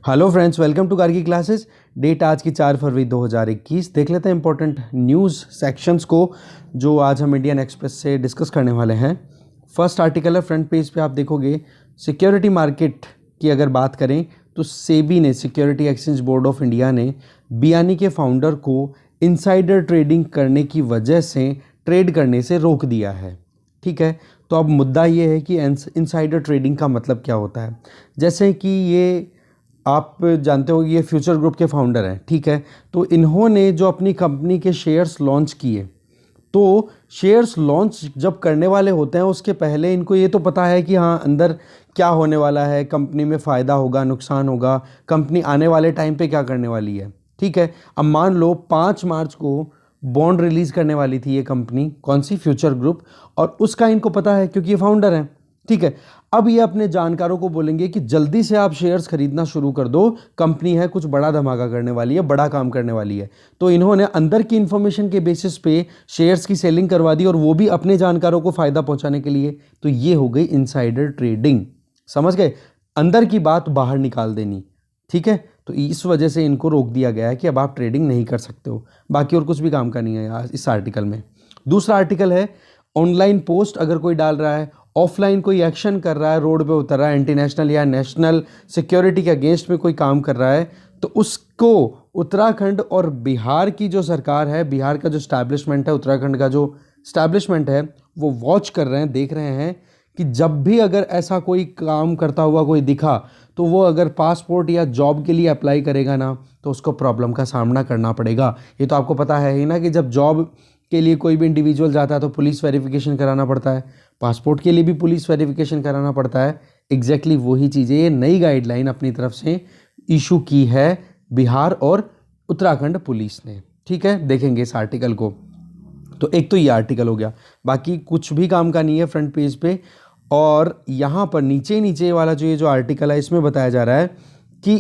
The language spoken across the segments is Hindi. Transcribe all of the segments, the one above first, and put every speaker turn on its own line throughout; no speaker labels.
Hello friends, welcome to car की क्लासेस। डेट आज की 4 फरवरी 2021। देख लेते हैं इंपॉर्टेंट न्यूज़ सेक्शंस को जो आज हम इंडियन एक्सप्रेस से डिस्कस करने वाले हैं। फर्स्ट आर्टिकल है, फ्रंट पेज पे आप देखोगे सिक्योरिटी मार्केट की अगर बात करें तो सेबी ने, security exchange board of India ने बियानी के फाउंडर को इनसाइडर ट्रेडिंग करने की वजह से ट्रेड करने से रोक दिया है। ठीक है, तो अब मुद्दा ये है कि इनसाइडर ट्रेडिंग का मतलब क्या होता है। जैसे कि ये आप जानते हो ये फ्यूचर ग्रुप के फाउंडर हैं, ठीक है। तो इन्होंने जो अपनी कंपनी के शेयर्स लॉन्च किए, तो शेयर्स लॉन्च जब करने वाले होते हैं उसके पहले इनको ये तो पता है कि हाँ अंदर क्या होने वाला है, कंपनी में फ़ायदा होगा, नुकसान होगा, कंपनी आने वाले टाइम पे क्या करने वाली है। ठीक है, अब मान लो 5 मार्च को बॉन्ड रिलीज़ करने वाली थी ये कंपनी, कौन सी, फ्यूचर ग्रुप, और उसका इनको पता है क्योंकि ये फाउंडर हैं। ठीक है, अब ये अपने जानकारों को बोलेंगे कि जल्दी से आप शेयर्स खरीदना शुरू कर दो, कंपनी है कुछ बड़ा धमाका करने वाली है, बड़ा काम करने वाली है। तो इन्होंने अंदर की इंफॉर्मेशन के बेसिस पे शेयर्स की सेलिंग करवा दी और वो भी अपने जानकारों को फायदा पहुंचाने के लिए। तो ये हो गई इनसाइडर ट्रेडिंग, समझ गए, अंदर की बात बाहर निकाल देनी। ठीक है, तो इस वजह से इनको रोक दिया गया है कि अब आप ट्रेडिंग नहीं कर सकते हो। बाकी और कुछ भी काम का नहीं है इस आर्टिकल में। दूसरा आर्टिकल है, ऑनलाइन पोस्ट अगर कोई डाल रहा है, ऑफलाइन कोई एक्शन कर रहा है, रोड पे उतर रहा है, इंटरनेशनल या नेशनल सिक्योरिटी के अगेंस्ट में कोई काम कर रहा है, तो उसको उत्तराखंड और बिहार की जो सरकार है, बिहार का जो स्टैब्लिशमेंट है, उत्तराखंड का जो स्टैब्लिशमेंट है, वो वॉच कर रहे हैं, देख रहे हैं कि जब भी अगर ऐसा कोई काम करता हुआ कोई दिखा तो वो अगर पासपोर्ट या जॉब के लिए अप्लाई करेगा ना तो उसको प्रॉब्लम का सामना करना पड़ेगा। ये तो आपको पता है ही ना कि जब जॉब के लिए कोई भी इंडिविजुअल जाता है तो पुलिस वेरिफिकेशन कराना पड़ता है, पासपोर्ट के लिए भी पुलिस वेरिफिकेशन कराना पड़ता है। एग्जैक्टली वही चीज़ें ये नई गाइडलाइन अपनी तरफ से इशू की है बिहार और उत्तराखंड पुलिस ने। ठीक है, देखेंगे इस आर्टिकल को। तो एक तो ये आर्टिकल हो गया, बाकी कुछ भी काम का नहीं है फ्रंट पेज पे। और यहाँ पर नीचे नीचे वाला जो ये जो आर्टिकल है इसमें बताया जा रहा है कि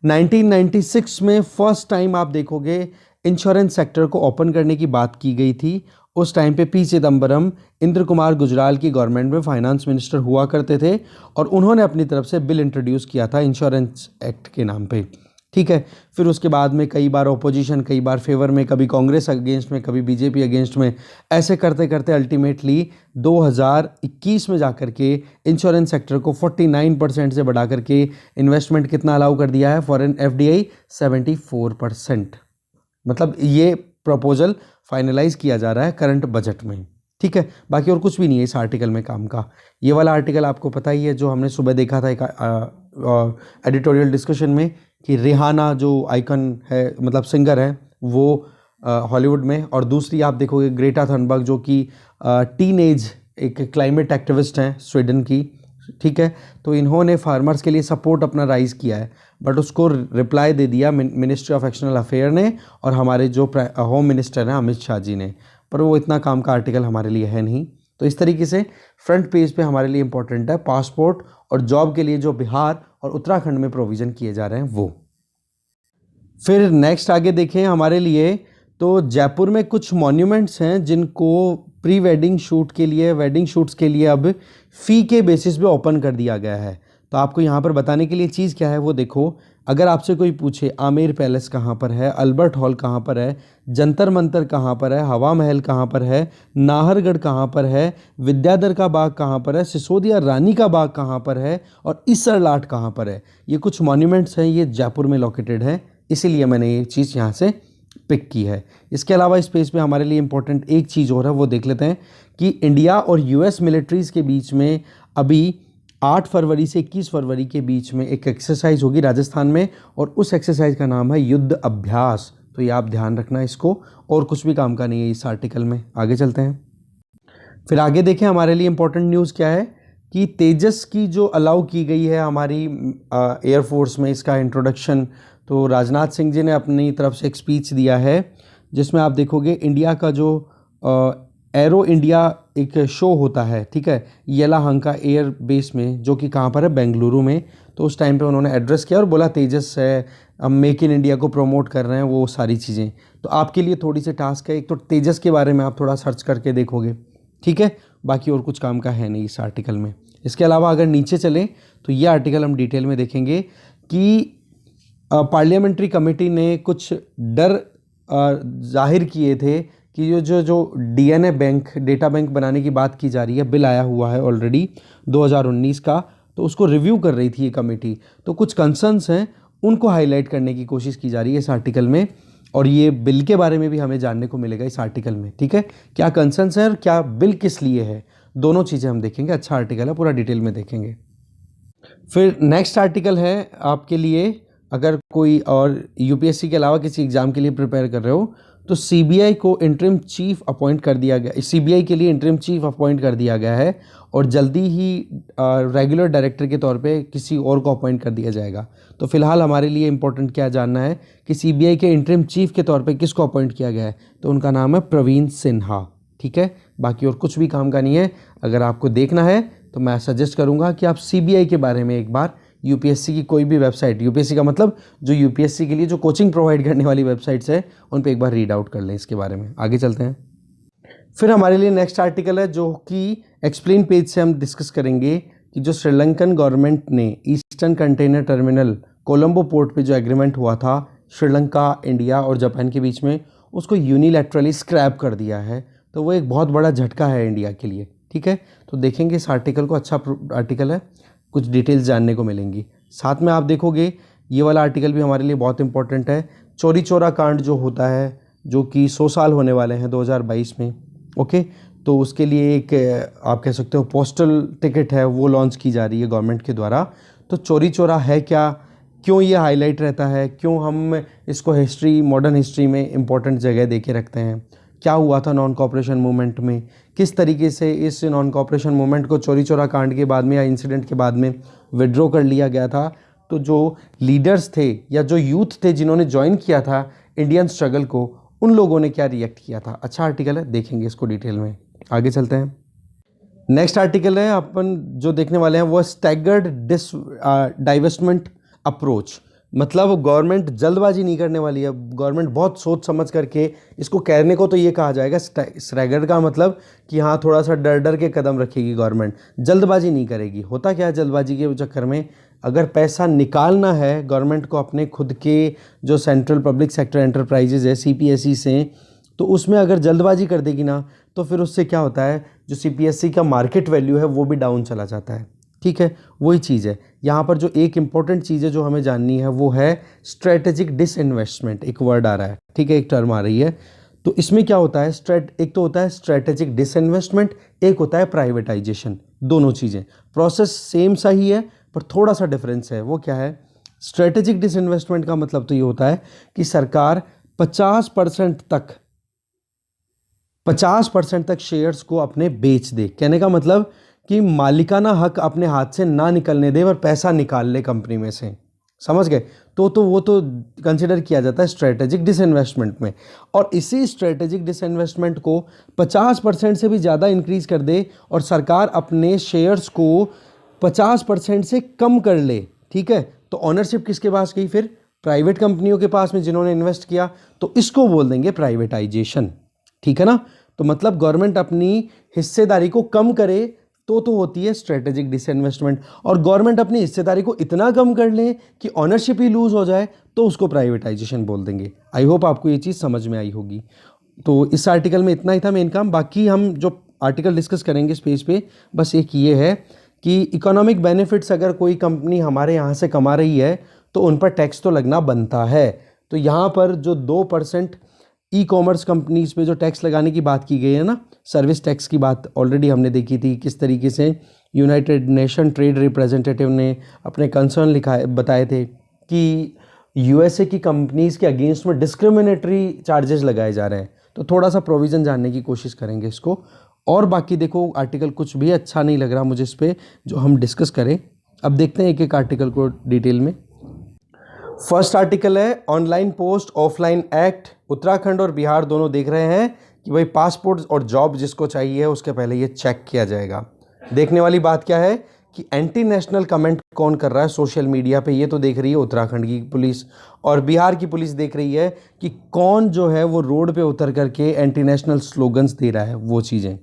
1996 में फर्स्ट टाइम आप देखोगे इंश्योरेंस सेक्टर को ओपन करने की बात की गई थी। उस टाइम पे पी चिदम्बरम इंद्र कुमार गुजराल की गवर्नमेंट में फाइनेंस मिनिस्टर हुआ करते थे और उन्होंने अपनी तरफ से बिल इंट्रोड्यूस किया था इंश्योरेंस एक्ट के नाम पे। ठीक है, फिर उसके बाद में कई बार ओपोजिशन, कई बार फेवर में, कभी कांग्रेस अगेंस्ट में, कभी बीजेपी अगेंस्ट में, ऐसे करते करते अल्टीमेटली 2021 में जाकर के इंश्योरेंस सेक्टर को 49% से बढ़ा करके इन्वेस्टमेंट कितना अलाउ कर दिया है, फॉरेन एफडीआई 74%। मतलब ये प्रपोजल फाइनलाइज किया जा रहा है करंट बजट में। ठीक है, बाकी और कुछ भी नहीं है इस आर्टिकल में काम का। ये वाला आर्टिकल आपको पता ही है जो हमने सुबह देखा था एक एडिटोरियल डिस्कशन में कि रिहाना जो आइकन है, मतलब सिंगर है, वो हॉलीवुड में, और दूसरी आप देखोगे ग्रेटा थनबर्ग जो कि टीनेज एक क्लाइमेट एक्टिविस्ट हैं स्वीडन की। ठीक है, तो इन्होंने फार्मर्स के लिए सपोर्ट अपना राइज किया है, बट उसको रिप्लाई दे दिया मिनिस्ट्री ऑफ एक्सटर्नल अफेयर ने और हमारे जो होम मिनिस्टर हैं अमित शाह जी ने, पर वो इतना काम का आर्टिकल हमारे लिए है नहीं। तो इस तरीके से फ्रंट पेज पे हमारे लिए इंपॉर्टेंट है पासपोर्ट और जॉब के लिए जो बिहार और उत्तराखंड में प्रोविज़न किए जा रहे हैं वो। फिर नेक्स्ट आगे देखें हमारे लिए, तो जयपुर में कुछ मॉन्यूमेंट्स हैं जिनको प्री वेडिंग शूट के लिए, वेडिंग शूट्स के लिए अब फ़ी के बेसिस पे ओपन कर दिया गया है। तो आपको यहाँ पर बताने के लिए चीज़ क्या है वो देखो। अगर आपसे कोई पूछे आमेर पैलेस कहाँ पर है, अल्बर्ट हॉल कहाँ पर है, जंतर मंतर कहाँ पर है, हवा महल कहाँ पर है, नाहरगढ़ कहाँ पर है, विद्याधर का बाग कहाँ पर है, सिसोदिया रानी का बाग कहाँ पर है और इसरलाट कहाँ पर है, ये कुछ मॉन्यूमेंट्स हैं, ये जयपुर में लोकेटेड है, इसीलिए मैंने ये चीज़ यहाँ से पिक की है। इसके अलावा इस पेज पे हमारे लिए इंपॉर्टेंट एक चीज़ और है, वो देख लेते हैं कि इंडिया और यूएस मिलिट्रीज़ के बीच में अभी 8 फरवरी से 21 फरवरी के बीच में एक एक्सरसाइज होगी राजस्थान में, और उस एक्सरसाइज का नाम है युद्ध अभ्यास। तो ये आप ध्यान रखना इसको, और कुछ भी काम का नहीं है इस आर्टिकल में। आगे चलते हैं, फिर आगे देखें हमारे लिए इंपॉर्टेंट न्यूज़ क्या है कि तेजस की जो अलाउ की गई है हमारी एयरफोर्स में, इसका इंट्रोडक्शन तो राजनाथ सिंह जी ने अपनी तरफ से एक स्पीच दिया है जिसमें आप देखोगे इंडिया का जो एरो इंडिया एक शो होता है, ठीक है, येलाहंका एयर बेस में, जो कि कहाँ पर है, बेंगलुरु में। तो उस टाइम पे उन्होंने एड्रेस किया और बोला तेजस है, हम मेक इन इंडिया को प्रमोट कर रहे हैं, वो सारी चीज़ें। तो आपके लिए थोड़ी सी टास्क है, एक तो तेजस के बारे में आप थोड़ा सर्च करके देखोगे, ठीक है, बाकी और कुछ काम का है नहीं इस आर्टिकल में। इसके अलावा अगर नीचे चलें तो ये आर्टिकल हम डिटेल में देखेंगे कि पार्लियामेंट्री कमेटी ने कुछ डर जाहिर किए थे कि जो डीएनए बैंक, डेटा बैंक बनाने की बात की जा रही है, बिल आया हुआ है ऑलरेडी 2019 का, तो उसको रिव्यू कर रही थी ये कमेटी। तो कुछ कंसर्न्स हैं, उनको हाईलाइट करने की कोशिश की जा रही है इस आर्टिकल में, और ये बिल के बारे में भी हमें जानने को मिलेगा इस आर्टिकल में। ठीक है, क्या कंसर्न्स है और क्या बिल किस लिए है, दोनों चीज़ें हम देखेंगे। अच्छा आर्टिकल है, पूरा डिटेल में देखेंगे। फिर नेक्स्ट आर्टिकल है आपके लिए, अगर कोई और यूपीएससी के अलावा किसी एग्ज़ाम के लिए प्रिपेयर कर रहे हो, तो सीबीआई को इंटरिम चीफ अपॉइंट कर दिया गया, सीबीआई के लिए इंटरिम चीफ अपॉइंट कर दिया गया है, और जल्दी ही रेगुलर डायरेक्टर के तौर पे किसी और को अपॉइंट कर दिया जाएगा। तो फिलहाल हमारे लिए इंपॉर्टेंट क्या जानना है कि सीबीआई के इंटरिम चीफ के तौर पे किसको अपॉइंट किया गया है, तो उनका नाम है प्रवीण सिन्हा। ठीक है, बाकी और कुछ भी काम का नहीं है। अगर आपको देखना है तो मैं सजेस्ट करूंगा कि आप सीबीआई के बारे में एक बार यूपीएससी की कोई भी वेबसाइट, यूपीएससी का मतलब जो यूपीएससी के लिए जो कोचिंग प्रोवाइड करने वाली वेबसाइट्स है, उन पे एक बार रीड आउट कर लें इसके बारे में। आगे चलते हैं। फिर हमारे लिए नेक्स्ट आर्टिकल है जो कि एक्सप्लेन पेज से हम डिस्कस करेंगे कि जो श्रीलंकन गवर्नमेंट ने eastern container terminal Colombo port पे जो एग्रीमेंट हुआ था श्रीलंका, इंडिया और जापान के बीच में, उसको यूनिलैटरली स्क्रैप कर दिया है। तो वो एक बहुत बड़ा झटका है इंडिया के लिए। ठीक है, तो देखेंगे इस आर्टिकल को, अच्छा आर्टिकल है, कुछ डिटेल्स जानने को मिलेंगी। साथ में आप देखोगे ये वाला आर्टिकल भी हमारे लिए बहुत इंपॉर्टेंट है। चोरी चोरा कांड जो होता है, जो कि 100 साल होने वाले हैं 2022 में। ओके, तो उसके लिए एक आप कह सकते हो पोस्टल टिकट है, वो लॉन्च की जा रही है गवर्नमेंट के द्वारा। तो चोरी चोरा है क्या, क्यों ये हाईलाइट रहता है, क्यों हम इसको हिस्ट्री, मॉडर्न हिस्ट्री में इम्पोर्टेंट जगह दे के रखते हैं, क्या हुआ था नॉन कॉपरेशन मूवमेंट में, किस तरीके से इस नॉन कॉपरेशन मूवमेंट को चोरी चोरा कांड के बाद में या इंसिडेंट के बाद में विड्रॉ कर लिया गया था। तो जो लीडर्स थे या जो यूथ थे जिन्होंने ज्वाइन किया था इंडियन स्ट्रगल को, उन लोगों ने क्या रिएक्ट किया था। अच्छा आर्टिकल है, देखेंगे इसको डिटेल में। आगे चलते हैं। नेक्स्ट आर्टिकल है अपन जो देखने वाले हैं वो स्टैगर्ड डाइवेस्टमेंट अप्रोच। मतलब गवर्नमेंट जल्दबाजी नहीं करने वाली है, गवर्नमेंट बहुत सोच समझ करके, इसको कहने को तो ये कहा जाएगा स्टैगर्ड का मतलब कि हाँ थोड़ा सा डर डर के कदम रखेगी गवर्नमेंट, जल्दबाजी नहीं करेगी। होता क्या है जल्दबाजी के चक्कर में, अगर पैसा निकालना है गवर्नमेंट को अपने खुद के जो सेंट्रल पब्लिक सेक्टर एंटरप्राइजेज है सीपीएसई से, तो उसमें अगर जल्दबाजी कर देगी ना, तो फिर उससे क्या होता है, जो सीपीएसई का मार्केट वैल्यू है वो भी डाउन चला जाता है। ठीक है, वही चीज़ है यहाँ पर। जो एक इंपॉर्टेंट चीज़ है जो हमें जाननी है वो है स्ट्रेटेजिक डिसइन्वेस्टमेंट। एक वर्ड आ रहा है, ठीक है, एक टर्म आ रही है। तो इसमें क्या होता है, एक तो होता है स्ट्रेटेजिक डिसइन्वेस्टमेंट, एक होता है प्राइवेटाइजेशन। दोनों चीज़ें, प्रोसेस सेम सा ही है पर थोड़ा सा डिफरेंस है। वो क्या है, स्ट्रेटेजिक डिसइन्वेस्टमेंट का मतलब तो ये होता है कि सरकार 50% तक शेयर्स को अपने बेच दे। कहने का मतलब कि मालिकाना हक अपने हाथ से ना निकलने दे और पैसा निकाल ले कंपनी में से। समझ गए? तो वो तो कंसिडर किया जाता है स्ट्रेटेजिक डिसइन्वेस्टमेंट में। और इसी स्ट्रेटेजिक डिसइन्वेस्टमेंट को 50% से भी ज़्यादा इंक्रीज कर दे और सरकार अपने शेयर्स को 50% से कम कर ले। ठीक है, तो ऑनरशिप किसके पास गई फिर? प्राइवेट कंपनियों के पास में जिन्होंने इन्वेस्ट किया। तो इसको बोल देंगे प्राइवेटाइजेशन। ठीक है ना? तो मतलब गवर्नमेंट अपनी हिस्सेदारी को कम करे तो होती है स्ट्रेटेजिक डिसइन्वेस्टमेंट, और गवर्नमेंट अपनी हिस्सेदारी को इतना कम कर ले कि ऑनरशिप ही लूज हो जाए तो उसको प्राइवेटाइजेशन बोल देंगे। आई होप आपको ये चीज़ समझ में आई होगी। तो इस आर्टिकल में इतना ही था मेन काम। बाकी हम जो आर्टिकल डिस्कस करेंगे इस पेज पे, बस एक ये है कि इकोनॉमिक बेनिफिट्स अगर कोई कंपनी हमारे यहाँ से कमा रही है तो उन पर टैक्स तो लगना बनता है। तो यहाँ पर जो 2% ई कॉमर्स कंपनीज पे जो टैक्स लगाने की बात की गई है ना, सर्विस टैक्स की बात ऑलरेडी हमने देखी थी, किस तरीके से यूनाइटेड नेशन ट्रेड रिप्रेजेंटेटिव ने अपने कंसर्न बताए थे कि यूएसए की कंपनीज के अगेंस्ट में डिस्क्रिमिनेटरी चार्जेस लगाए जा रहे हैं। तो थोड़ा सा प्रोविज़न जानने की कोशिश करेंगे इसको। और बाकी देखो आर्टिकल कुछ भी अच्छा नहीं लग रहा मुझे इस पर जो हम डिस्कस करें। अब देखते हैं एक एक आर्टिकल को डिटेल में। फर्स्ट आर्टिकल है online post offline act. Uttarakhand और बिहार दोनों देख रहे हैं कि भाई पासपोर्ट और जॉब जिसको चाहिए उसके पहले ये चेक किया जाएगा। देखने वाली बात क्या है कि एंटी नेशनल कमेंट कौन कर रहा है सोशल मीडिया पे, ये तो देख रही है उत्तराखंड की पुलिस, और बिहार की पुलिस देख रही है कि कौन जो है वो रोड पे उतर करके एंटी नेशनल स्लोगन्स दे रहा है वो चीज़ें।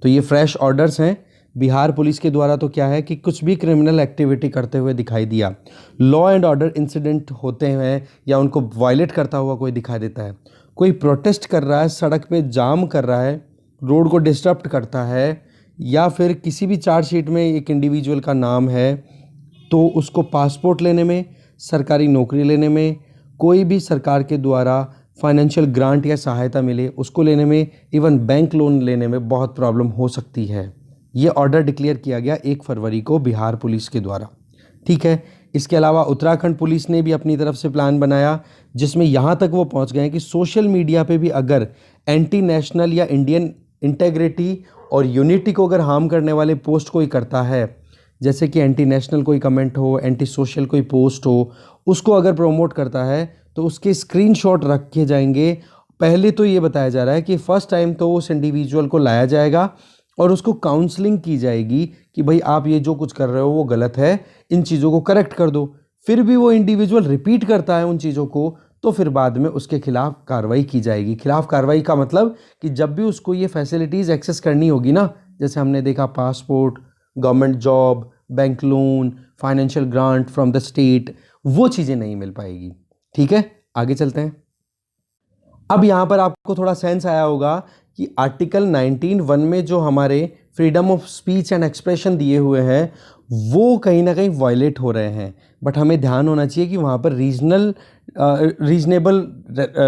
तो ये फ्रेश ऑर्डर्स हैं बिहार पुलिस के द्वारा तो क्या है कि कुछ भी क्रिमिनल एक्टिविटी करते हुए दिखाई दिया, लॉ एंड ऑर्डर इंसिडेंट होते हैं या उनको वायलेट करता हुआ कोई दिखाई देता है, कोई प्रोटेस्ट कर रहा है, सड़क पे जाम कर रहा है, रोड को डिस्टर्ब करता है, या फिर किसी भी चार्जशीट में एक इंडिविजुअल का नाम है, तो उसको पासपोर्ट लेने में, सरकारी नौकरी लेने में, कोई भी सरकार के द्वारा फाइनेंशियल ग्रांट या सहायता मिले उसको लेने में, इवन बैंक लोन लेने में बहुत प्रॉब्लम हो सकती है। ये ऑर्डर डिक्लेयर किया गया 1 फरवरी को बिहार पुलिस के द्वारा। ठीक है, इसके अलावा उत्तराखंड पुलिस ने भी अपनी तरफ से प्लान बनाया, जिसमें यहाँ तक वो पहुँच गए हैं कि सोशल मीडिया पे भी अगर एंटी नेशनल या इंडियन इंटेग्रिटी और यूनिटी को अगर हार्म करने वाले पोस्ट कोई करता है, जैसे कि एंटी नेशनल कोई कमेंट हो, एंटी सोशल कोई पोस्ट हो, उसको अगर प्रमोट करता है तो उसके स्क्रीनशॉट रखे जाएंगे। पहले तो ये बताया जा रहा है कि फर्स्ट टाइम तो उस इंडिविजुअल को लाया जाएगा और उसको काउंसलिंग की जाएगी कि भाई आप ये जो कुछ कर रहे हो वो गलत है, इन चीज़ों को करेक्ट कर दो। फिर भी वो इंडिविजुअल रिपीट करता है उन चीज़ों को, तो फिर बाद में उसके खिलाफ कार्रवाई की जाएगी। खिलाफ कार्रवाई का मतलब कि जब भी उसको ये फैसिलिटीज़ एक्सेस करनी होगी ना, जैसे हमने देखा passport, government job, bank loan, financial grant from the state, वो चीज़ें नहीं मिल पाएगी। ठीक है, आगे चलते हैं। अब यहाँ पर आपको थोड़ा सेंस आया होगा कि आर्टिकल 19(1) में जो हमारे freedom of speech and expression दिए हुए हैं वो कहीं ना कहीं वायलेट हो रहे हैं, बट हमें ध्यान होना चाहिए कि वहाँ पर रीजनेबल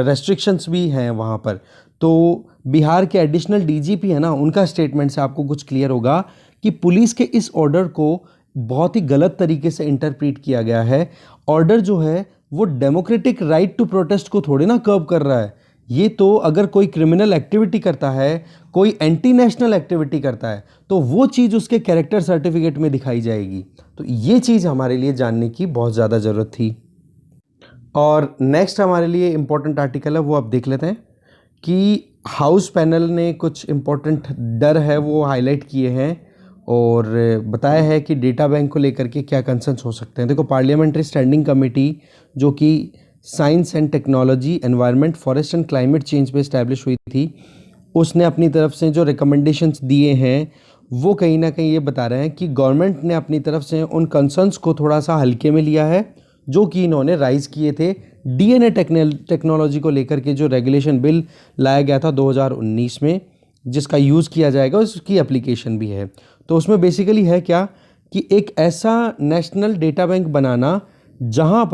रेस्ट्रिक्शंस भी हैं वहाँ पर। तो बिहार के एडिशनल डीजीपी है ना, उनका स्टेटमेंट से आपको कुछ क्लियर होगा कि पुलिस के इस ऑर्डर को बहुत ही गलत तरीके से इंटरप्रेट किया गया है। ऑर्डर जो है वो डेमोक्रेटिक राइट टू प्रोटेस्ट को थोड़ी ना कर्व कर रहा है। ये तो अगर कोई क्रिमिनल एक्टिविटी करता है, कोई एंटी नेशनल एक्टिविटी करता है, तो वो चीज़ उसके कैरेक्टर सर्टिफिकेट में दिखाई जाएगी। तो ये चीज़ हमारे लिए जानने की बहुत ज़्यादा ज़रूरत थी। और नेक्स्ट हमारे लिए इम्पोर्टेंट आर्टिकल है, वो आप देख लेते हैं कि हाउस पैनल ने कुछ इम्पोर्टेंट डर है वो हाईलाइट किए हैं और बताया है कि डेटा बैंक को लेकर के क्या कंसर्न्स हो सकते हैं। देखो, पार्लियामेंट्री स्टैंडिंग कमेटी जो कि science and technology, environment, forest and climate change पे इस्टेब्लिश हुई थी, उसने अपनी तरफ से जो रिकमेंडेशंस दिए हैं वो कहीं ना कहीं ये बता रहे हैं कि गवर्नमेंट ने अपनी तरफ से उन कंसर्न्स को थोड़ा सा हल्के में लिया है जो कि इन्होंने राइज़ किए थे डीएनए टेक्नोलॉजी को लेकर के, जो रेगुलेशन बिल लाया गया था 2019 में, जिसका यूज़ किया जाएगा, उसकी एप्लीकेशन भी है। तो उसमें बेसिकली है क्या कि एक ऐसा नेशनल डेटा बैंक बनाना जहाँ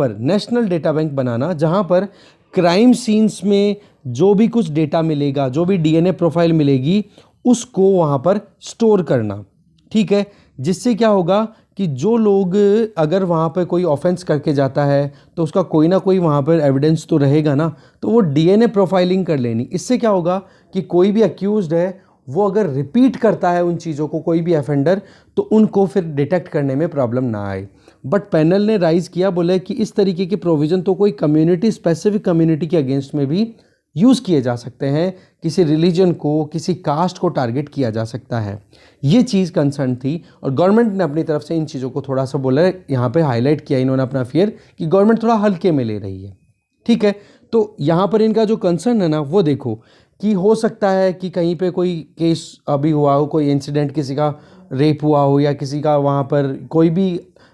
पर क्राइम सीन्स में जो भी कुछ डेटा मिलेगा, जो भी डीएनए प्रोफाइल मिलेगी, उसको वहाँ पर स्टोर करना। ठीक है, जिससे क्या होगा कि जो लोग अगर वहाँ पर कोई ऑफेंस करके जाता है तो उसका कोई ना कोई वहाँ पर एविडेंस तो रहेगा ना, तो वो डीएनए प्रोफाइलिंग कर लेनी। इससे क्या होगा कि कोई भी अक्यूज्ड है वो अगर रिपीट करता है उन चीज़ों को, कोई भी ऑफेंडर, तो उनको फिर डिटेक्ट करने में प्रॉब्लम ना आए। बट पैनल ने राइज किया, बोले कि इस तरीके के प्रोविज़न तो कोई कम्युनिटी, स्पेसिफिक कम्युनिटी के अगेंस्ट में भी यूज़ किए जा सकते हैं, किसी रिलीजन को, किसी कास्ट को टारगेट किया जा सकता है। ये चीज़ कंसर्न थी और गवर्नमेंट ने अपनी तरफ से इन चीज़ों को थोड़ा सा बोला, यहाँ पे हाईलाइट किया इन्होंने अपना फियर कि गवर्नमेंट थोड़ा हल्के में ले रही है। ठीक है, तो यहाँ पर इनका जो कंसर्न है ना, वो देखो कि हो सकता है कि कहीं पे कोई केस अभी हुआ हो, कोई इंसिडेंट, किसी का रेप हुआ हो या किसी का वहाँ पर कोई भी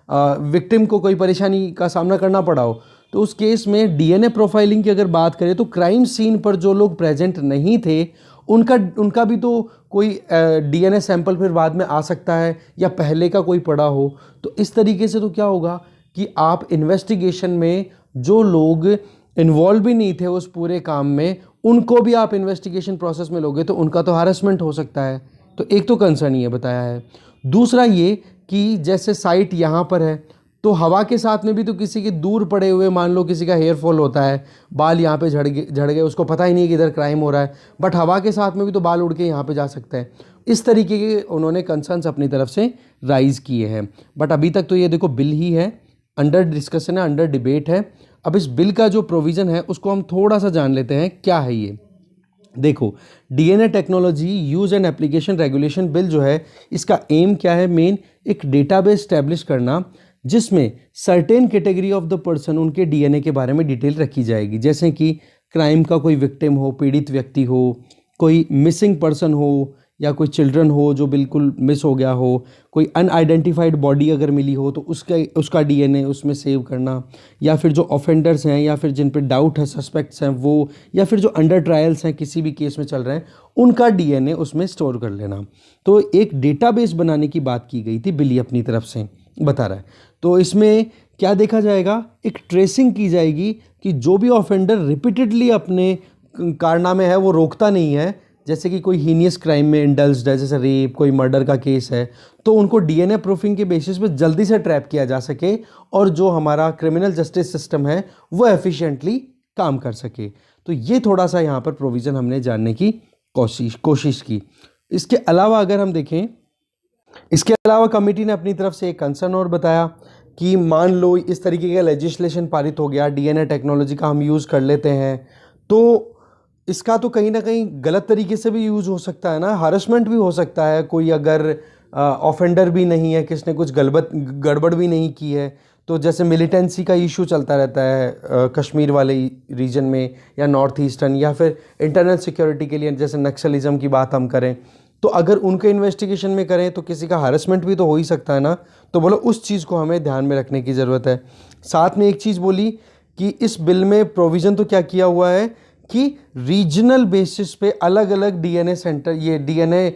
विक्टिम को कोई परेशानी का सामना करना पड़ा हो, तो उस केस में डीएनए प्रोफाइलिंग की अगर बात करें तो क्राइम सीन पर जो लोग प्रेजेंट नहीं थे उनका भी तो कोई डीएनए सैंपल फिर बाद में आ सकता है या पहले का कोई पड़ा हो। तो इस तरीके से तो क्या होगा कि आप इन्वेस्टिगेशन में जो लोग इन्वॉल्व भी नहीं थे उस पूरे काम में, उनको भी आप इन्वेस्टिगेशन प्रोसेस में लोगे तो उनका तो हैरेसमेंट हो सकता है। तो एक तो कंसर्न ये बताया है। दूसरा ये कि जैसे साइट यहाँ पर है तो हवा के साथ में भी तो किसी के दूर पड़े हुए, मान लो किसी का हेयर फॉल होता है, बाल यहाँ पे झड़ गए, उसको पता ही नहीं कि इधर क्राइम हो रहा है, बट हवा के साथ में भी तो बाल उड़ के यहाँ पे जा सकते हैं। इस तरीके के उन्होंने कंसर्न्स अपनी तरफ से राइज़ किए हैं। बट अभी तक तो ये देखो बिल ही है, अंडर डिस्कशन है, अंडर डिबेट है। अब इस बिल का जो प्रोविज़न है उसको हम थोड़ा सा जान लेते हैं, क्या है ये। देखो, DNA technology use and application regulation bill जो है, इसका एम क्या है, मेन एक डेटाबेस स्टैब्लिश करना जिसमें certain category of the person, उनके डीएनए के बारे में डिटेल रखी जाएगी, जैसे कि क्राइम का कोई विक्टिम हो, पीड़ित व्यक्ति हो, कोई मिसिंग पर्सन हो, या कोई चिल्ड्रन हो जो बिल्कुल मिस हो गया हो, कोई अनआइडेंटिफाइड बॉडी अगर मिली हो तो उसका डीएनए उसमें सेव करना, या फिर जो ऑफेंडर्स हैं या फिर जिन पे डाउट है, सस्पेक्ट्स हैं वो, या फिर जो अंडर ट्रायल्स हैं किसी भी केस में चल रहे हैं, उनका डीएनए उसमें स्टोर कर लेना। तो एक डेटाबेस बनाने की बात की गई थी, बिली अपनी तरफ से बता रहा है। तो इसमें क्या देखा जाएगा, एक ट्रेसिंग की जाएगी कि जो भी ऑफेंडर रिपीटेडली अपने कारनामे है वो रोकता नहीं है, जैसे कि कोई हीनियस क्राइम में इंडल्ज्ड है, जैसे रेप, कोई मर्डर का केस है, तो उनको डीएनए प्रूफिंग के बेसिस पे जल्दी से ट्रैप किया जा सके और जो हमारा क्रिमिनल जस्टिस सिस्टम है वो एफिशिएंटली काम कर सके। तो ये थोड़ा सा यहाँ पर प्रोविज़न हमने जानने की कोशिश की। इसके अलावा अगर हम देखें, इसके अलावा कमेटी ने अपनी तरफ से एक कंसर्न और बताया कि मान लो इस तरीके का लेजिस्लेशन पारित हो गया, डीएनए टेक्नोलॉजी का हम यूज़ कर लेते हैं, तो इसका तो कहीं ना कहीं गलत तरीके से भी यूज़ हो सकता है ना, हरासमेंट भी हो सकता है। कोई अगर ऑफेंडर भी नहीं है, किसने कुछ गड़बड़ भी नहीं की है, तो जैसे मिलिटेंसी का इशू चलता रहता है कश्मीर वाले रीजन में या नॉर्थ ईस्टर्न, या फिर इंटरनल सिक्योरिटी के लिए जैसे नक्सलिज्म की बात हम करें, तो अगर उनके इन्वेस्टिगेशन में करें तो किसी का हरासमेंट भी तो हो ही सकता है ना। तो बोलो उस चीज़ को हमें ध्यान में रखने की ज़रूरत है। साथ में एक चीज़ बोली कि इस बिल में प्रोविज़न तो क्या किया हुआ है कि रीजनल बेसिस पे अलग अलग डीएनए सेंटर, ये डीएनए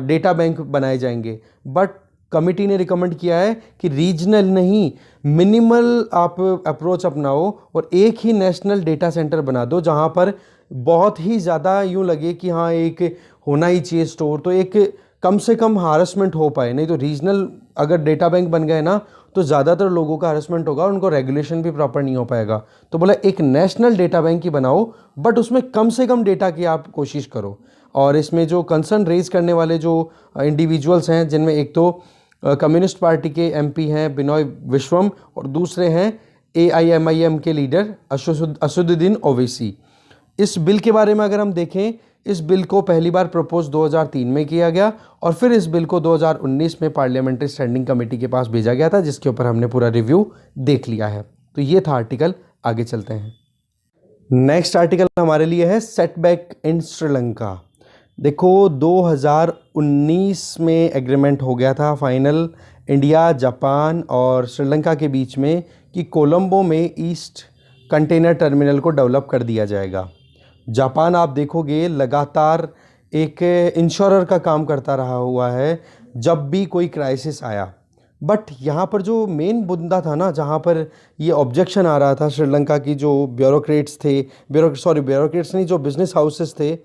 डेटा बैंक बनाए जाएंगे, बट कमिटी ने रिकमेंड किया है कि रीजनल नहीं, मिनिमल आप अप्रोच अपनाओ और एक ही नेशनल डेटा सेंटर बना दो जहां पर बहुत ही ज़्यादा यूँ लगे कि हाँ एक होना ही चाहिए स्टोर, तो एक कम से कम हारसमेंट हो पाए। नहीं तो रीजनल अगर डेटा बैंक बन गए ना तो ज़्यादातर लोगों का हरासमेंट होगा और उनको रेगुलेशन भी प्रॉपर नहीं हो पाएगा। तो बोला एक नेशनल डेटा बैंक ही बनाओ, बट उसमें कम से कम डेटा की आप कोशिश करो। और इसमें जो कंसर्न रेज करने वाले जो इंडिविजुअल्स हैं, जिनमें एक तो कम्युनिस्ट पार्टी के एमपी हैं बिनॉय विश्वम और दूसरे हैं एआईएमआईएम के लीडर असदुद्दीन ओवैसी। इस बिल के बारे में अगर हम देखें, इस बिल को पहली बार प्रपोज 2003 में किया गया और फिर इस बिल को 2019 में पार्लियामेंट्री स्टैंडिंग कमेटी के पास भेजा गया था, जिसके ऊपर हमने पूरा रिव्यू देख लिया है। तो ये था आर्टिकल। आगे चलते हैं। नेक्स्ट आर्टिकल हमारे लिए है सेटबैक इन श्रीलंका। देखो 2019 में एग्रीमेंट हो गया था फाइनल इंडिया, जापान और श्रीलंका के बीच में कि कोलंबो में ईस्ट कंटेनर टर्मिनल को डेवलप कर दिया जाएगा। जापान आप देखोगे लगातार एक इंश्योरर का काम करता रहा हुआ है जब भी कोई क्राइसिस आया। बट यहाँ पर जो मेन मुद्दा था ना, जहाँ पर ये ऑब्जेक्शन आ रहा था श्रीलंका की जो ब्यूरोक्रेट्स थे, ब्यूरोक्रेट्स नहीं, जो बिजनेस हाउसेस थे,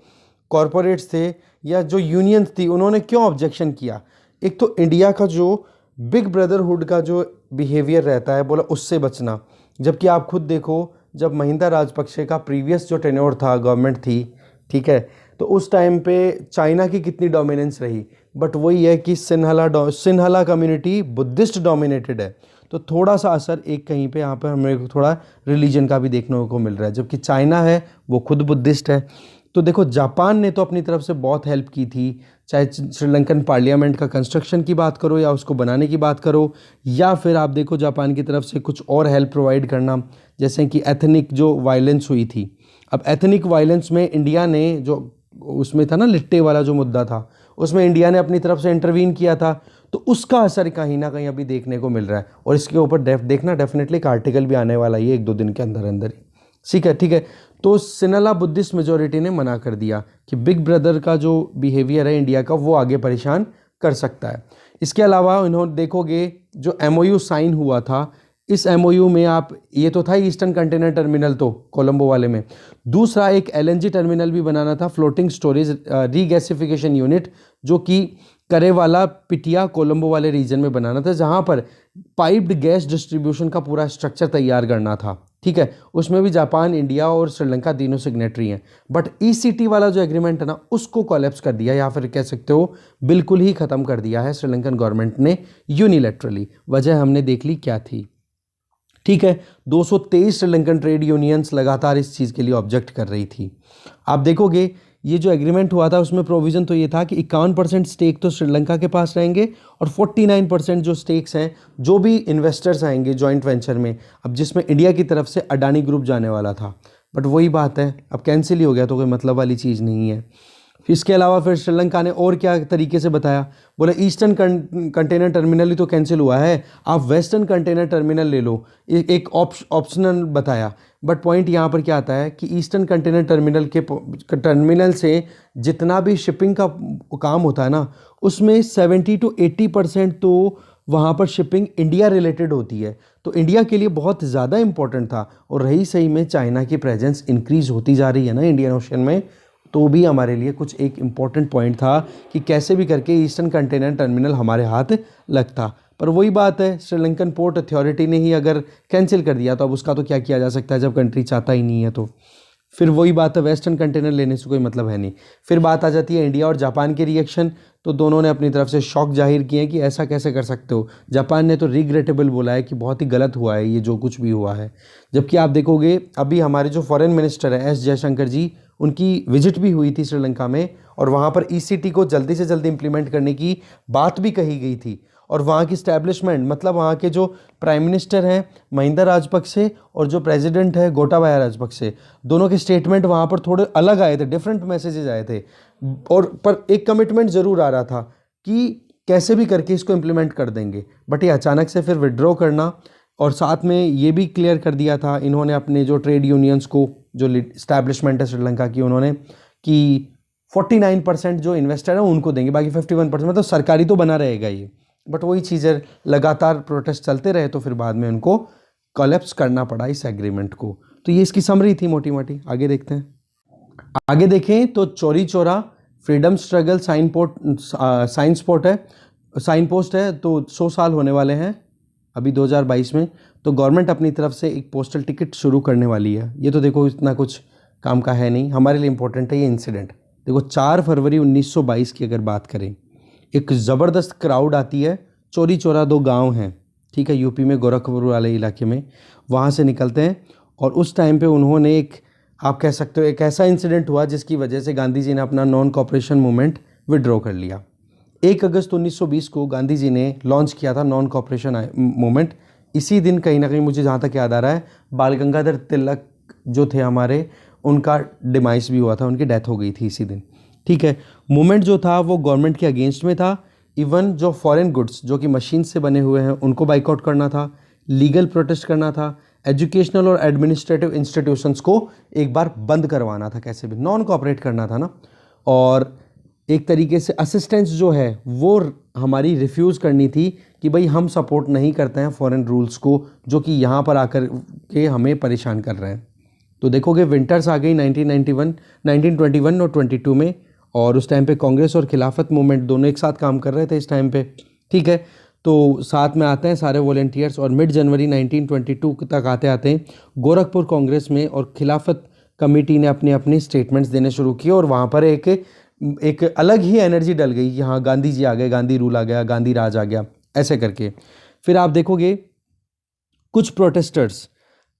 कॉरपोरेट्स थे या जो यूनियंस थी, उन्होंने क्यों ऑब्जेक्शन किया। एक तो इंडिया का जो बिग ब्रदरहुड का जो बिहेवियर रहता है, बोला उससे बचना। जबकि आप खुद देखो, जब महिंदा राजपक्षे का प्रीवियस जो टेन्योर था, गवर्नमेंट थी, ठीक है, तो उस टाइम पे चाइना की कितनी डोमिनेंस रही। बट वही है कि सिन्हला कम्युनिटी बुद्धिस्ट डोमिनेटेड है, तो थोड़ा सा असर एक कहीं पे यहाँ पर हमें थोड़ा रिलीजन का भी देखने को मिल रहा है, जबकि चाइना है वो खुद बुद्धिस्ट है। तो देखो जापान ने तो अपनी तरफ से बहुत हेल्प की थी, चाहे श्रीलंकन पार्लियामेंट का कंस्ट्रक्शन की बात करो या उसको बनाने की बात करो, या फिर आप देखो जापान की तरफ से कुछ और हेल्प प्रोवाइड करना, जैसे कि एथनिक जो वायलेंस हुई थी। अब एथनिक वायलेंस में इंडिया ने जो उसमें था ना लिट्टे वाला जो मुद्दा था, उसमें इंडिया ने अपनी तरफ से इंटरवीन किया था, तो उसका असर कहीं ना कहीं अभी देखने को मिल रहा है। और इसके ऊपर देखना डेफिनेटली एक आर्टिकल भी आने वाला है 1-2 दिन के अंदर अंदर ही। ठीक है। तो सिन्हला बुद्धिस्ट मेजोरिटी ने मना कर दिया कि बिग ब्रदर का जो बिहेवियर है इंडिया का, वो आगे परेशान कर सकता है। इसके अलावा इन्होंने देखोगे जो एमओयू साइन हुआ था, इस एमओयू में आप, ये तो था ईस्टर्न कंटेनर टर्मिनल तो कोलंबो वाले में, दूसरा एक एलएनजी टर्मिनल भी बनाना था, फ्लोटिंग स्टोरेज रीगैसिफिकेशन यूनिट, जो कि करेवाला पिटिया कोलंबो वाले रीजन में बनाना था, जहां पर पाइप्ड गैस डिस्ट्रीब्यूशन का पूरा स्ट्रक्चर तैयार करना था। ठीक है, उसमें भी जापान, इंडिया और श्रीलंका तीनों सिग्नेटरी हैं। बट ईसीटी वाला जो एग्रीमेंट है ना, उसको कोलैप्स कर दिया, या फिर कह सकते हो बिल्कुल ही ख़त्म कर दिया है श्रीलंकन गवर्नमेंट ने यूनिलैटरली। वजह हमने देख ली क्या थी। ठीक है, 223 श्रीलंकन ट्रेड यूनियंस लगातार इस चीज़ के लिए ऑब्जेक्ट कर रही थी। आप देखोगे ये जो एग्रीमेंट हुआ था उसमें प्रोविज़न तो ये था कि 51% स्टेक तो श्रीलंका के पास रहेंगे और 49% जो स्टेक्स हैं, जो भी इन्वेस्टर्स आएंगे जॉइंट वेंचर में, अब जिसमें इंडिया की तरफ से अडानी ग्रुप जाने वाला था, बट वही बात है अब कैंसिल ही हो गया, तो कोई मतलब वाली चीज़ नहीं है। इसके अलावा फिर श्रीलंका ने और क्या तरीके से बताया, बोले ईस्टर्न कंटेनर टर्मिनल ही तो कैंसिल हुआ है, आप वेस्टर्न कंटेनर टर्मिनल ले लो, एक ऑप्शनल बताया। बट पॉइंट यहाँ पर क्या आता है कि ईस्टर्न कंटेनर टर्मिनल से जितना भी शिपिंग का काम होता है ना, उसमें 70 to 80% तो वहाँ पर शिपिंग इंडिया रिलेटेड होती है, तो इंडिया के लिए बहुत ज़्यादा इंपॉर्टेंट था। और रही सही में चाइना की प्रेजेंस इंक्रीज़ होती जा रही है ना इंडियन ओशन में, तो भी हमारे लिए कुछ एक इम्पॉर्टेंट पॉइंट था कि कैसे भी करके ईस्टर्न कंटेनर टर्मिनल हमारे हाथ लगता। पर वही बात है, श्रीलंकन पोर्ट अथॉरिटी ने ही अगर कैंसिल कर दिया तो अब उसका तो क्या किया जा सकता है जब कंट्री चाहता ही नहीं है। तो फिर वही बात है, वेस्टर्न कंटेनर लेने से कोई मतलब है नहीं। फिर बात आ जाती है इंडिया और जापान के रिएक्शन, तो दोनों ने अपनी तरफ से शौक जाहिर किए हैं कि ऐसा कैसे कर सकते हो। जापान ने तो रिग्रेटेबल बोला है कि बहुत ही गलत हुआ है ये जो कुछ भी हुआ है। जबकि आप देखोगे अभी हमारे जो फॉरेन मिनिस्टर हैं एस जयशंकर जी, उनकी विजिट भी हुई थी श्रीलंका में, और वहाँ पर ईसीटी को जल्दी से जल्दी इंप्लीमेंट करने की बात भी कही गई थी। और वहाँ की स्टैब्लिशमेंट, मतलब वहाँ के जो प्राइम मिनिस्टर हैं महिंदा राजपक्षे और जो प्रेसिडेंट है गोटाबाया राजपक्षे, दोनों के स्टेटमेंट वहाँ पर थोड़े अलग आए थे, डिफरेंट मैसेजेस आए थे। और पर एक कमिटमेंट ज़रूर आ रहा था कि कैसे भी करके इसको इम्प्लीमेंट कर देंगे। बट ये अचानक से फिर विड्रॉ करना, और साथ में ये भी क्लियर कर दिया था इन्होंने अपने जो ट्रेड यूनियंस को, जो इस्टेब्लिशमेंट है श्रीलंका की, उन्होंने कि 49% जो इन्वेस्टर है उनको देंगे, बाकी 51%, मतलब सरकारी तो बना रहेगा ये। बट वही चीज़ें, लगातार प्रोटेस्ट चलते रहे तो फिर बाद में उनको कोलैप्स करना पड़ा इस एग्रीमेंट को। तो ये इसकी समरी थी मोटी मोटी। आगे देखते हैं। आगे देखें तो Chauri Chaura freedom struggle sign post है, तो 100 साल होने वाले हैं अभी 2022 में। तो गवर्नमेंट अपनी तरफ से एक पोस्टल टिकट शुरू करने वाली है। ये तो देखो इतना कुछ काम का है नहीं, हमारे लिए इम्पोर्टेंट है ये इंसिडेंट। देखो 4 फरवरी 1922 की अगर बात करें, एक ज़बरदस्त क्राउड आती है, चौरी चौरा 2 गांव हैं, ठीक है, यूपी में गोरखपुर वाले इलाके में, वहाँ से निकलते हैं। और उस टाइम पे उन्होंने एक, आप कह सकते हो एक ऐसा इंसिडेंट हुआ जिसकी वजह से गांधी जी ने अपना नॉन कॉपरेशन मूवमेंट विड्रॉ कर लिया। 1 अगस्त 1920 को गांधी जी ने लॉन्च किया था नॉन कॉपरेशन मूवमेंट। इसी दिन कहीं ना कहीं मुझे जहाँ तक याद आ रहा है, बाल गंगाधर तिलक जो थे हमारे, उनका डिमाइस भी हुआ था, उनकी डेथ हो गई थी इसी दिन, ठीक है। मूवमेंट जो था वो गवर्नमेंट के अगेंस्ट में था। इवन जो फॉरेन गुड्स जो कि मशीन से बने हुए हैं उनको बाइकआउट करना था, लीगल प्रोटेस्ट करना था, एजुकेशनल और एडमिनिस्ट्रेटिव इंस्टीट्यूशंस को एक बार बंद करवाना था, कैसे भी नॉन कॉपरेट करना था ना। और एक तरीके से असिस्टेंस जो है वो हमारी रिफ्यूज़ करनी थी कि भाई हम सपोर्ट नहीं करते हैं फॉरेन रूल्स को जो कि यहाँ पर आकर के हमें परेशान कर रहे हैं। तो देखोगे विंटर्स आ गई 1921 और 22 में, और उस टाइम पे कांग्रेस और खिलाफत मूवमेंट दोनों एक साथ काम कर रहे थे इस टाइम पे, ठीक है। तो साथ में आते हैं सारे वॉलेंटियर्स, और मिड जनवरी 1922 तक आते आते हैं गोरखपुर कांग्रेस में और खिलाफत कमेटी ने अपने अपने स्टेटमेंट्स देने शुरू किए, और वहाँ पर एक अलग ही एनर्जी डल गई कि हाँ गांधी जी आ गए, गांधी रूल आ गया, गांधी राज आ गया, ऐसे करके। फिर आप देखोगे कुछ प्रोटेस्टर्स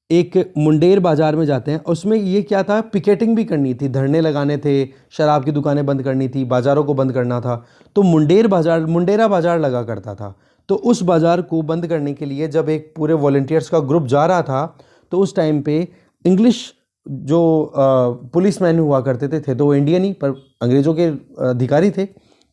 एक मुंडेर बाज़ार में जाते हैं, उसमें ये क्या था, पिकेटिंग भी करनी थी, धरने लगाने थे, शराब की दुकानें बंद करनी थी, बाज़ारों को बंद करना था। तो मुंडेरा बाज़ार लगा करता था। तो उस बाज़ार को बंद करने के लिए जब एक पूरे वॉलंटियर्स का ग्रुप जा रहा था, तो उस टाइम पे इंग्लिश जो पुलिस मैन हुआ करते थे तो वो इंडियन ही पर अंग्रेज़ों के अधिकारी थे,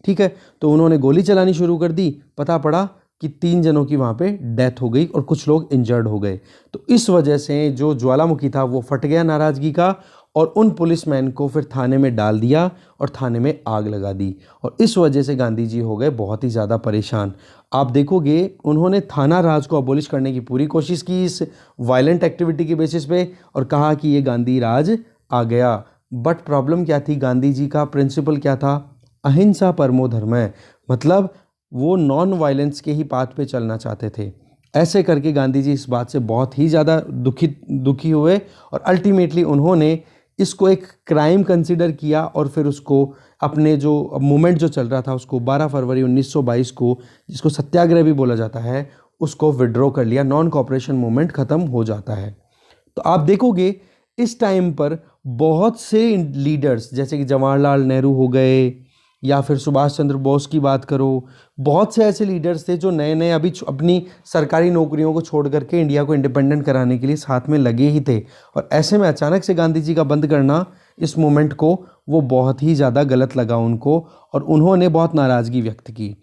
ठीक है। तो उन्होंने गोली चलानी शुरू कर दी, पता पड़ा कि 3 जनों की वहाँ पे डेथ हो गई और कुछ लोग इंजर्ड हो गए। तो इस वजह से जो ज्वालामुखी था वो फट गया नाराज़गी का, और उन पुलिसमैन को फिर थाने में डाल दिया और थाने में आग लगा दी, और इस वजह से गांधी जी हो गए बहुत ही ज़्यादा परेशान। आप देखोगे उन्होंने थाना राज को अबोलिश करने की पूरी कोशिश की इस वायलेंट एक्टिविटी के बेसिस पे, और कहा कि ये गांधी राज आ गया। बट प्रॉब्लम क्या थी, गांधी जी का प्रिंसिपल क्या था, अहिंसा परमो धर्म है, मतलब वो नॉन वायलेंस के ही पाथ पे चलना चाहते थे। ऐसे करके गांधी जी इस बात से बहुत ही ज़्यादा दुखी हुए, और अल्टीमेटली उन्होंने इसको एक क्राइम कंसिडर किया, और फिर उसको अपने जो मूवमेंट जो चल रहा था उसको 12 फरवरी 1922 को, जिसको सत्याग्रह भी बोला जाता है, उसको विड्रॉ कर लिया, नॉन कॉपरेशन मूवमेंट ख़त्म हो जाता है। तो आप देखोगे इस टाइम पर बहुत से लीडर्स जैसे कि जवाहरलाल नेहरू हो गए, या फिर सुभाष चंद्र बोस की बात करो, बहुत से ऐसे लीडर्स थे जो नए नए अभी अपनी सरकारी नौकरियों को छोड़ करके इंडिया को इंडिपेंडेंट कराने के लिए साथ में लगे ही थे। और ऐसे में अचानक से गांधी जी का बंद करना इस मूवमेंट को वो बहुत ही ज़्यादा गलत लगा उनको और उन्होंने बहुत नाराज़गी व्यक्त की।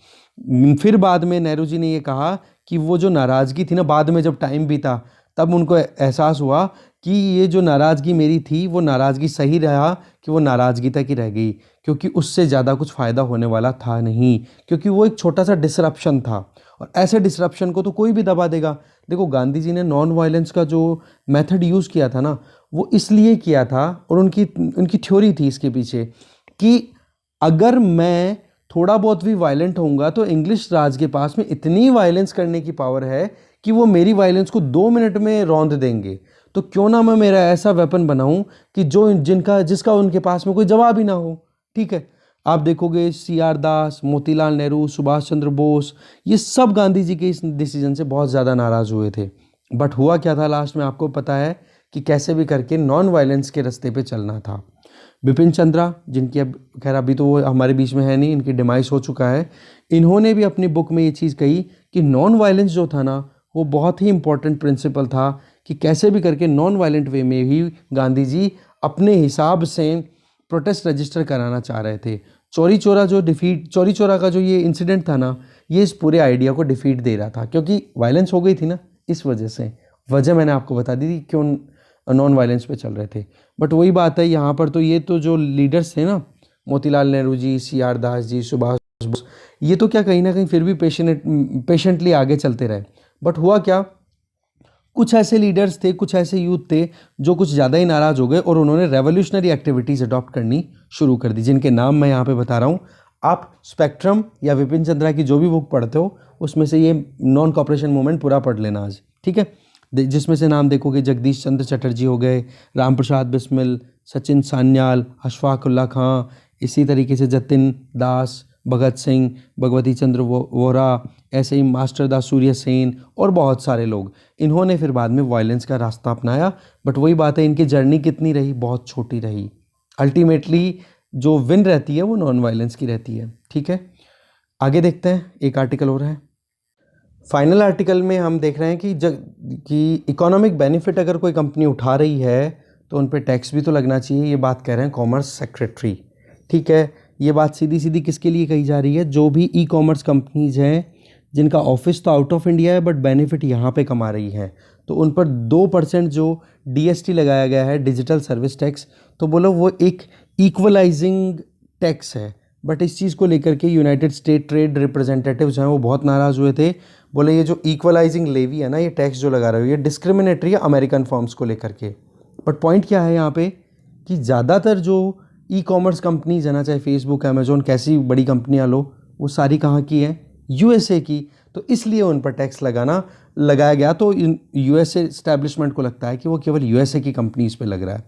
फिर बाद में नेहरू जी ने ये कहा कि वो जो नाराज़गी थी ना, बाद में जब टाइम बीता तब उनको एहसास हुआ कि ये जो नाराज़गी मेरी थी वो नाराज़गी सही रहा कि वो नाराज़गी तक ही रह गई, क्योंकि उससे ज़्यादा कुछ फ़ायदा होने वाला था नहीं, क्योंकि वो एक छोटा सा डिसरप्शन था और ऐसे डिसरप्शन को तो कोई भी दबा देगा। देखो गांधी जी ने नॉन वायलेंस का जो मेथड यूज़ किया था ना, वो इसलिए किया था और उनकी उनकी थ्योरी थी इसके पीछे कि अगर मैं थोड़ा बहुत भी वायलेंट होऊंगा तो इंग्लिश राज के पास में इतनी वायलेंस करने की पावर है कि वो मेरी वायलेंस को 2 मिनट में रौंद देंगे। तो क्यों ना मैं मेरा ऐसा वेपन बनाऊं कि जो जिसका उनके पास में कोई जवाब ही ना हो। ठीक है, आप देखोगे CR दास, मोतीलाल नेहरू, सुभाष चंद्र बोस, ये सब गांधी जी के इस डिसीजन से बहुत ज़्यादा नाराज़ हुए थे। बट हुआ क्या था लास्ट में, आपको पता है कि कैसे भी करके नॉन वायलेंस के रास्ते पे चलना था। बिपिन चंद्रा, जिनकी अब खैर अभी तो वो हमारे बीच में है नहीं, इनकी डिमाइस हो चुका है, इन्होंने भी अपनी बुक में ये चीज़ कही कि नॉन वायलेंस जो था ना वो बहुत ही इंपॉर्टेंट प्रिंसिपल था कि कैसे भी करके नॉन वायलेंट वे में ही गांधी जी अपने हिसाब से प्रोटेस्ट रजिस्टर कराना चाह रहे थे। चौरी चौरा का जो ये इंसिडेंट था ना, ये इस पूरे आइडिया को डिफीट दे रहा था, क्योंकि वायलेंस हो गई थी ना, इस वजह से। वजह मैंने आपको बता दी थी क्यों नॉन वायलेंस पे चल रहे थे। बट वही बात है यहाँ पर, तो ये तो जो लीडर्स थे ना, मोतीलाल नेहरू जी, CR दास जी, सुभाष बोस, ये तो क्या कहीं ना कहीं फिर भी पेशेंटली आगे चलते रहे। बट हुआ क्या, कुछ ऐसे लीडर्स थे, कुछ ऐसे यूथ थे जो कुछ ज़्यादा ही नाराज़ हो गए और उन्होंने रेवोल्यूशनरी एक्टिविटीज़ अडॉप्ट करनी शुरू कर दी, जिनके नाम मैं यहाँ पे बता रहा हूँ। आप स्पेक्ट्रम या विपिन चंद्रा की जो भी बुक पढ़ते हो उसमें से ये नॉन कॉपरेशन मूवमेंट पूरा पढ़ लेना आज, ठीक है। जिसमें से नाम देखोगे, जगदीश चंद्र चटर्जी हो गए, राम प्रसाद बिस्मिल, सचिन सान्याल, अशफाक उल्ला खां, इसी तरीके से जतिन दास, भगत सिंह, भगवती चंद्र वोरा, ऐसे ही मास्टर दास सूर्य सेन और बहुत सारे लोग, इन्होंने फिर बाद में वायलेंस का रास्ता अपनाया। बट वही बात है, इनकी जर्नी कितनी रही, बहुत छोटी रही। अल्टीमेटली जो विन रहती है वो नॉन वायलेंस की रहती है, ठीक है। आगे देखते हैं, एक आर्टिकल हो रहा है। फाइनल आर्टिकल में हम देख रहे हैं कि इकोनॉमिक बेनिफिट अगर कोई कंपनी उठा रही है तो उन पर टैक्स भी तो लगना चाहिए, ये बात कह रहे हैं कॉमर्स सेक्रेटरी, ठीक है। ये बात सीधी सीधी किसके लिए कही जा रही है, जो भी ई-कॉमर्स कंपनीज हैं जिनका ऑफिस तो आउट ऑफ इंडिया है बट बेनिफिट यहाँ पे कमा रही हैं, तो उन पर 2% जो DST लगाया गया है, डिजिटल सर्विस टैक्स, तो बोलो वो एक इक्वलाइजिंग टैक्स है। बट इस चीज़ को लेकर के यूनाइटेड स्टेट ट्रेड रिप्रेजेंटेटिव्स हैं वो बहुत नाराज़ हुए थे। बोले ये जो इक्वलाइजिंग लेवी है ना, ये टैक्स जो लगा रहे हो, ये डिस्क्रिमिनेटरी है अमेरिकन फर्म्स को लेकर के। बट पॉइंट क्या है यहाँ पे कि ज़्यादातर जो ई-कॉमर्स कंपनीज है ना, चाहे फेसबुक, अमेजोन, कैसी बड़ी कंपनियाँ लो, वो सारी कहाँ की हैं, USA की। तो इसलिए उन पर टैक्स लगाया गया। तो USA इस्टेब्लिशमेंट को लगता है कि वो केवल USA की कंपनीज पे लग रहा है।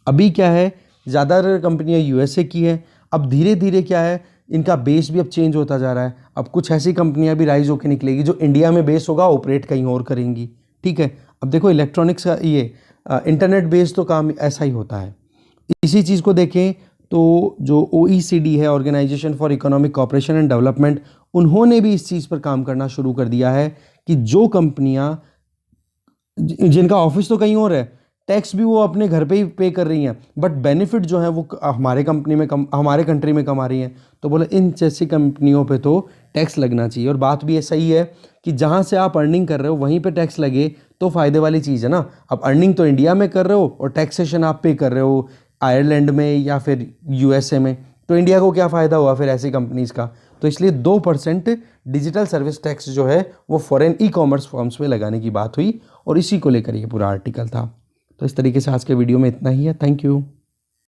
अभी क्या है, ज़्यादातर कंपनियाँ USA की हैं। अब धीरे धीरे क्या है, इनका बेस भी अब चेंज होता जा रहा है। अब कुछ ऐसी कंपनियां भी राइज होकर निकलेगी जो इंडिया में बेस होगा, ऑपरेट कहीं और करेंगी, ठीक है। अब देखो इलेक्ट्रॉनिक्स का ये इंटरनेट बेस तो काम ऐसा ही होता है। इसी चीज़ को देखें तो जो OECD है, organisation for economic cooperation and development, उन्होंने भी इस चीज़ पर काम करना शुरू कर दिया है कि जो कंपनियां जिनका ऑफिस तो कहीं और है, टैक्स भी वो अपने घर पे ही पे कर रही हैं, बट बेनिफिट जो है वो हमारे हमारे कंट्री में कमा रही हैं, तो बोले इन जैसी कंपनियों पे तो टैक्स लगना चाहिए। और बात भी ये सही है कि जहाँ से आप अर्निंग कर रहे हो वहीं पे टैक्स लगे तो फ़ायदे वाली चीज़ है ना। अब अर्निंग तो इंडिया में कर रहे हो और टैक्सेशन आप पे कर रहे हो आयरलैंड में या फिर USA में, तो इंडिया को क्या फ़ायदा हुआ फिर ऐसी कंपनीज़ का। तो इसलिए 2% डिजिटल सर्विस टैक्स जो है वो फॉरेन ई-कॉमर्स फर्म्स पे लगाने की बात हुई और इसी को लेकर ये पूरा आर्टिकल था। तो इस तरीके से आज के वीडियो में इतना ही है। Thank you.